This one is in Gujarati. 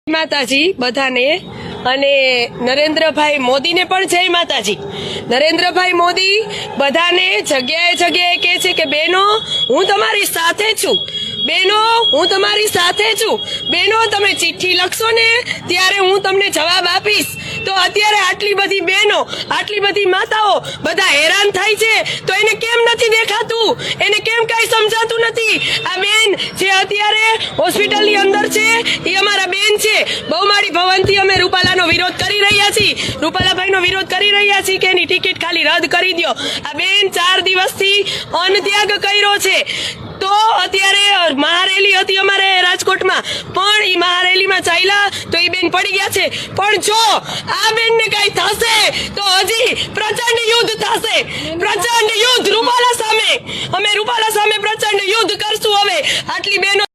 માતાજી બધાને અને નરેન્દ્રભાઈ મોદીને પણ જય માતાજી। નરેન્દ્રભાઈ મોદી બધાને જગ્યાએ જગ્યાએ કહે છે કે બહેનો હું તમારી સાથે છું, બહેનો હું તમારી સાથે છું, બહેનો તમે ચિઠ્ઠી લખશો ને ત્યારે હું તમને જવાબ આપીશ। તો અત્યારે આટલી બધી બહેનો, આટલી બધી માતાઓ બધા હેરાન થાય છે તો એને કેમ નથી દેખાતું, એને કેમ કઈ સમજાતું નથી? આ બેન જે અત્યારે હોસ્પિટલની અંદર છે એ અમારા બેન છે। બહુમાળી ભવનથી અમે રૂપાલાનો વિરોધ કરી રહ્યા છીએ, રૂપાલાભાઈનો વિરોધ કરી રહ્યા છીએ કે એની ટિકિટ ખાલી રદ કરી દો। આ બેન 4 દિવસથી અન્નત્યાગ કર્યો છે। તો અત્યારે મહારેલી હતી અમારે રાજકોટમાં, પણ એ મહારેલીમાં ચાલ્યા તો એ બેન પડી ગયા છે। પણ જો આ બેનને કઈ થશે તો હજી પ્રચંડ યુદ્ધ થશે, પ્રચંડ યુદ્ધ રૂપાલા સામે। અમે રૂપાલા સામે પ્રચંડ યુદ્ધ કરશું। હવે આટલી બહેનો